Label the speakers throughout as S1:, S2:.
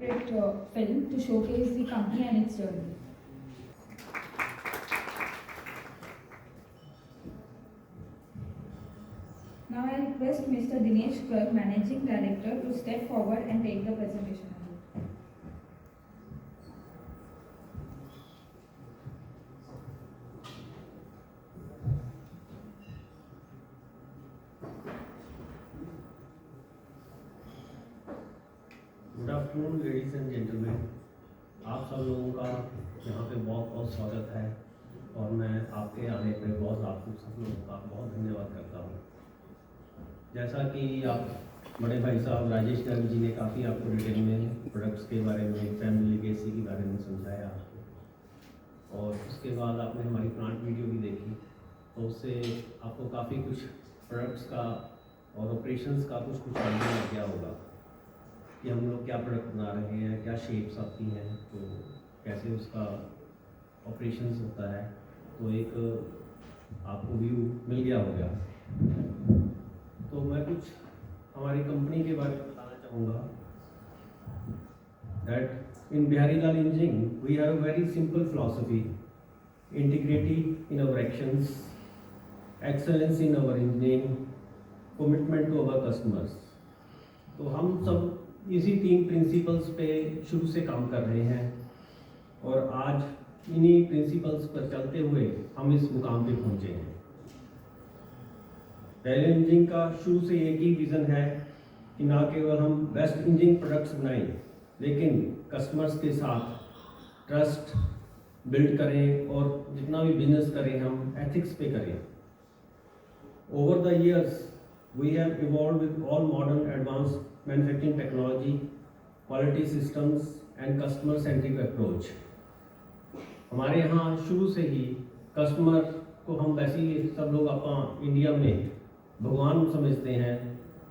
S1: Great film to showcase the company and its journey. Now I request Mr. Dinesh Garg, Managing Director, to step forward and take the presentation.
S2: Good afternoon ladies and gentleman, आप सब लोगों का यहाँ पे बहुत बहुत स्वागत है और मैं आपके आने पे आप सब लोगों का बहुत धन्यवाद करता हूँ। जैसा कि आप बड़े भाई साहब राजेश गर्ग जी ने काफ़ी आपको डिटेल में प्रोडक्ट्स के बारे में, फैमिली लेगेसी के बारे में समझाया आपको, और उसके बाद आपने हमारी प्लांट वीडियो भी देखी, तो उससे आपको काफ़ी कुछ प्रोडक्ट्स का और ऑपरेशंस का कुछ आइडिया लग गया होगा कि हम लोग क्या प्रोडक्ट बना रहे हैं, क्या शेप्स आती हैं, तो कैसे उसका ऑपरेशंस होता है, तो एक आपको व्यू मिल गया होगा। तो मैं कुछ हमारी कंपनी के बारे में बताना चाहूँगा। That in Bihari Lal engineering we have a very simple philosophy, integrity in our actions, excellence in our engineering, commitment to our customers. तो हम सब इसी 3 प्रिंसिपल्स पे शुरू से काम कर रहे हैं और आज इन्हीं प्रिंसिपल्स पर चलते हुए हम इस मुकाम पे पहुंचे हैं। रॉयल इंजीनियरिंग का शुरू से एक ही विज़न है कि ना केवल हम बेस्ट इंजीनियरिंग प्रोडक्ट्स बनाएं, लेकिन कस्टमर्स के साथ ट्रस्ट बिल्ड करें और जितना भी बिजनेस करें हम एथिक्स पे करें। Over the years we have evolved with all modern advanced manufacturing technology, quality systems and customer centric approach। हमारे यहाँ शुरू से ही कस्टमर को हम वैसे ही सब लोग अपना इंडिया में भगवान समझते हैं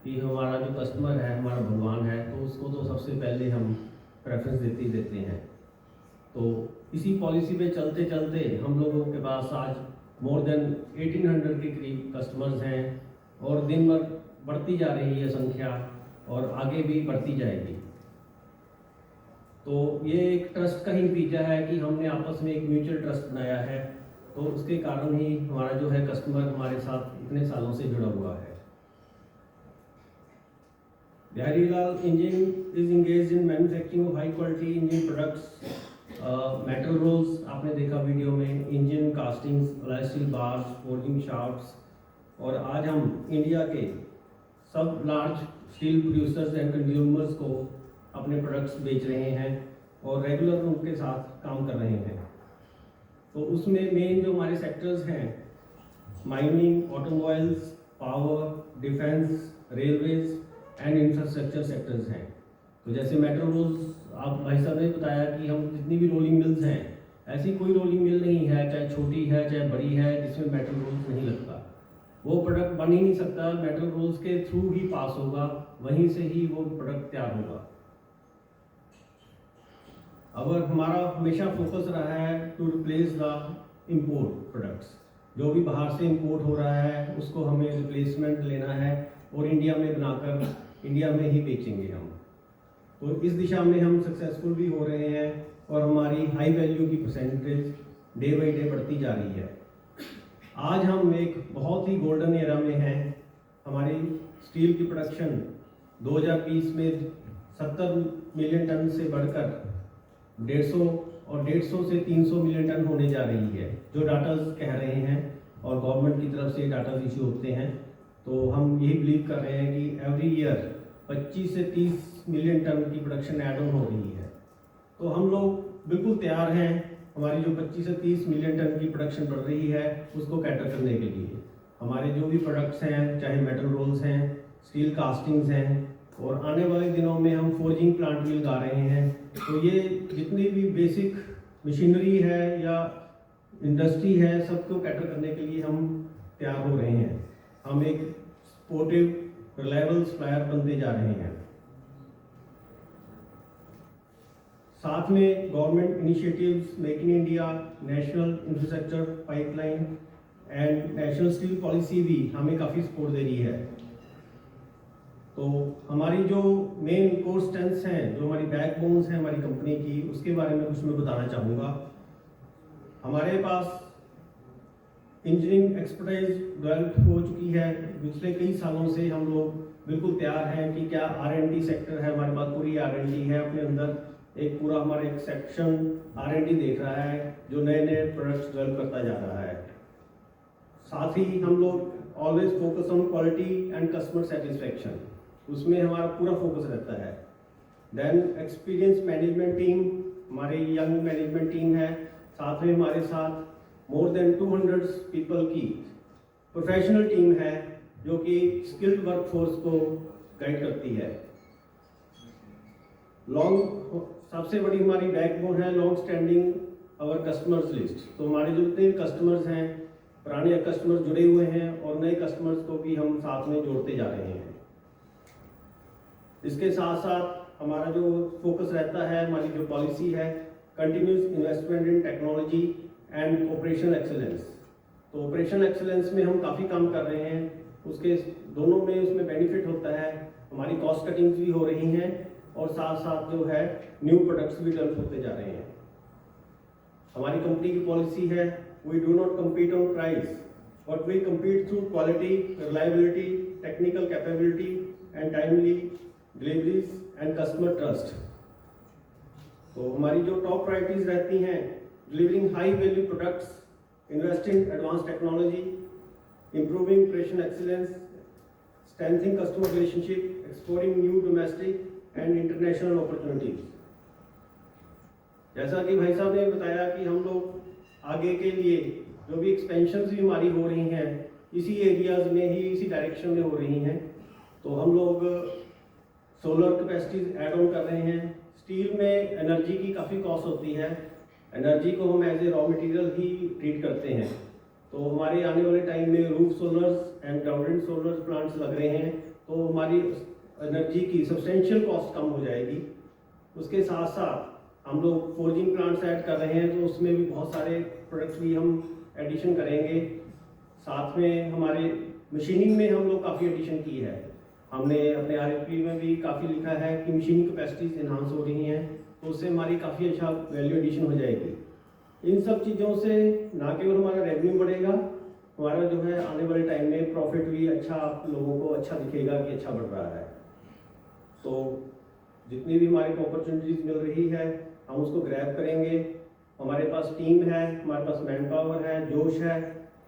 S2: कि हमारा जो कस्टमर है हमारा भगवान है, तो उसको तो सबसे पहले हम प्रेफरेंस देते हैं। तो इसी पॉलिसी पे चलते चलते हम लोगों के पास आज मोर देन 1800 के करीब कस्टमर्स हैं और दिन भर बढ़ती जा रही है संख्या और आगे भी बढ़ती जाएगी। तो ये एक ट्रस्ट का ही नतीजा है कि हमने आपस में एक म्यूचुअल ट्रस्ट बनाया है, तो उसके कारण ही हमारा जो है कस्टमर हमारे साथ इतने सालों से जुड़ा हुआ है। Bihari Lal engineering is engaged in manufacturing of high quality engineering products, metal rolls आपने देखा वीडियो में, engine castings, alloy steel bars, forging shafts, और आज हम इंडिया के सब large steel producers and consumers को अपने प्रोडक्ट्स बेच रहे हैं और रेगुलर उनके साथ काम कर रहे हैं। तो उसमें मेन जो हमारे सेक्टर्स हैं, mining, automobiles, power, defence, railways and infrastructure sectors हैं। तो जैसे मेटल रोल्स, आप भाई साहब ने बताया कि हम जितनी भी रोलिंग मिल्स हैं, ऐसी कोई रोलिंग मिल नहीं है, चाहे छोटी है चाहे बड़ी है, जिसमें मेटल रोल्स नहीं लगता। वो प्रोडक्ट बन ही नहीं सकता, मेटल रोल्स के थ्रू ही पास होगा, वहीं से ही वो प्रोडक्ट तैयार होगा। अब हमारा हमेशा फोकस रहा है to replace the import products. जो भी बाहर से इंपोर्ट हो रहा है उसको हमें रिप्लेसमेंट लेना है और इंडिया में बनाकर इंडिया में ही बेचेंगे हम। तो इस दिशा में हम सक्सेसफुल भी हो रहे हैं और हमारी हाई वैल्यू की परसेंटेज डे बाई डे बढ़ती जा रही है। आज हम एक बहुत ही गोल्डन एरा में हैं। हमारी स्टील की प्रोडक्शन 2020 में 70 मिलियन टन से बढ़कर 150 और 150 से 300 मिलियन टन होने जा रही है, जो डाटाज कह रहे हैं और गवर्नमेंट की तरफ से डाटा इशू होते हैं। तो हम यही बिलीव कर रहे हैं कि एवरी ईयर 25 से 30 मिलियन टन की प्रोडक्शन ऐड ऑन हो रही है। तो हम लोग बिल्कुल तैयार हैं हमारी जो 25 से 30 मिलियन टन की प्रोडक्शन बढ़ रही है उसको कैटर करने के लिए। हमारे जो भी प्रोडक्ट्स हैं, चाहे मेटल रोल्स हैं, स्टील कास्टिंग्स हैं, और आने वाले दिनों में हम फोर्जिंग प्लांट भी लगा रहे हैं। तो ये जितनी भी बेसिक मशीनरी है या इंडस्ट्री है, सबको कैटर करने के लिए हम तैयार हो रहे हैं। हम एक सपोर्टिव रिलायबल सप्लायर बनते जा रहे हैं। साथ में government initiatives, make in India, national infrastructure pipeline and national steel policy भी हमें काफ़ी सपोर्ट दे रही है। तो हमारी जो मेन कोर स्ट्रेंथ्स हैं, जो हमारी बैकबोन्स हैं हमारी कंपनी की, उसके बारे में कुछ मैं बताना चाहूँगा। हमारे पास इंजीनियरिंग एक्सपर्टाइज डेवलप हो चुकी है। पिछले कई सालों से हम लोग बिल्कुल तैयार हैं कि क्या R&D सेक्टर है, हमारे पास पूरी R&D है अपने अंदर। एक पूरा हमारा एक सेक्शन R&D देख रहा है जो नए नए प्रोडक्ट्स डेवलप करता जा रहा है। साथ ही हम लोग always focus on quality and customer satisfaction, उसमें हमारा पूरा फोकस रहता है। देन एक्सपीरियंस मैनेजमेंट टीम, हमारी यंग मैनेजमेंट टीम है। साथ में हमारे साथ मोर देन 200 पीपल की प्रोफेशनल टीम है जो कि स्किल्ड वर्कफोर्स को गाइड करती है। सबसे बड़ी हमारी बैकबोन है long standing our customers list. तो हमारे जो जितने कस्टमर्स हैं, पुराने कस्टमर्स जुड़े हुए हैं और नए कस्टमर्स को भी हम साथ में जोड़ते जा रहे हैं। इसके साथ साथ हमारा जो फोकस रहता है, हमारी जो पॉलिसी है, continuous investment in technology and operational excellence. तो ऑपरेशनल एक्सेलेंस में हम काफ़ी काम कर रहे हैं, उसके दोनों में उसमें बेनिफिट होता है। हमारी कॉस्ट कटिंग्स भी हो रही हैं और साथ साथ जो है न्यू प्रोडक्ट्स भी डेवलप होते जा रहे हैं। हमारी कंपनी की पॉलिसी है, we do not compete on price but we compete through quality, reliability, technical capability and timely deliveries and customer trust. तो हमारी जो टॉप प्रायोरिटीज रहती हैं, delivering high value products, investing advance technology, improving operation excellence, strengthening customer relationship, exploring new domestic and international opportunities। जैसा कि भाई साहब ने बताया कि हम लोग आगे के लिए जो भी एक्सपेंशंस भी हमारी हो रही हैं इसी एरियाज में ही, इसी डायरेक्शन में हो रही हैं। तो हम लोग सोलर कैपेसिटीज ऐड ऑन कर रहे हैं। स्टील में एनर्जी की काफ़ी कॉस्ट होती है, एनर्जी को हम एज ए रॉ मटेरियल ही ट्रीट करते हैं। तो हमारे आने वाले टाइम में roof solars and grounded solar plants लग रहे हैं, तो हमारी एनर्जी की सब्सटेंशियल कॉस्ट कम हो जाएगी। उसके साथ साथ हम लोग फोर्जिंग प्लांट्स ऐड कर रहे हैं, तो उसमें भी बहुत सारे प्रोडक्ट्स भी हम एडिशन करेंगे। साथ में हमारे मशीनिंग में हम लोग काफ़ी एडिशन की है। हमने अपने RFP में भी काफ़ी लिखा है कि मशीनिंग कैपेसिटीज इन्हांस हो रही हैं, तो उससे हमारी काफ़ी अच्छा वैल्यू एडिशन हो जाएगी। इन सब चीज़ों से ना केवल हमारा रेवेन्यू बढ़ेगा, हमारा जो है आने वाले टाइम में प्रॉफिट भी अच्छा, आप लोगों को अच्छा दिखेगा कि अच्छा बढ़ रहा है। तो जितनी भी हमारी अपॉर्चुनिटीज मिल रही है हम उसको ग्रैब करेंगे। हमारे पास टीम है, हमारे पास मैन पावर है, जोश है,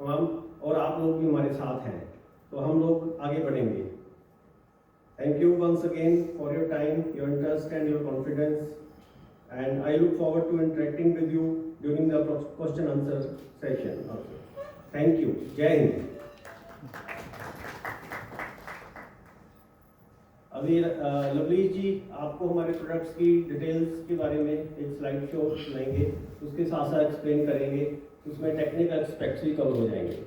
S2: हम और आप लोग भी हमारे साथ हैं, तो हम लोग आगे बढ़ेंगे। Thank you once again for your time, your interest and your confidence, and I look forward to interacting with you during the question answer session also. Thank you. जय हिंद। अभी लवली जी आपको हमारे प्रोडक्ट्स की डिटेल्स के बारे में एक slide show सुनाएंगे, उसके साथ साथ एक्सप्लेन करेंगे, उसमें टेक्निकल एस्पेक्ट्स भी कवर हो जाएंगे।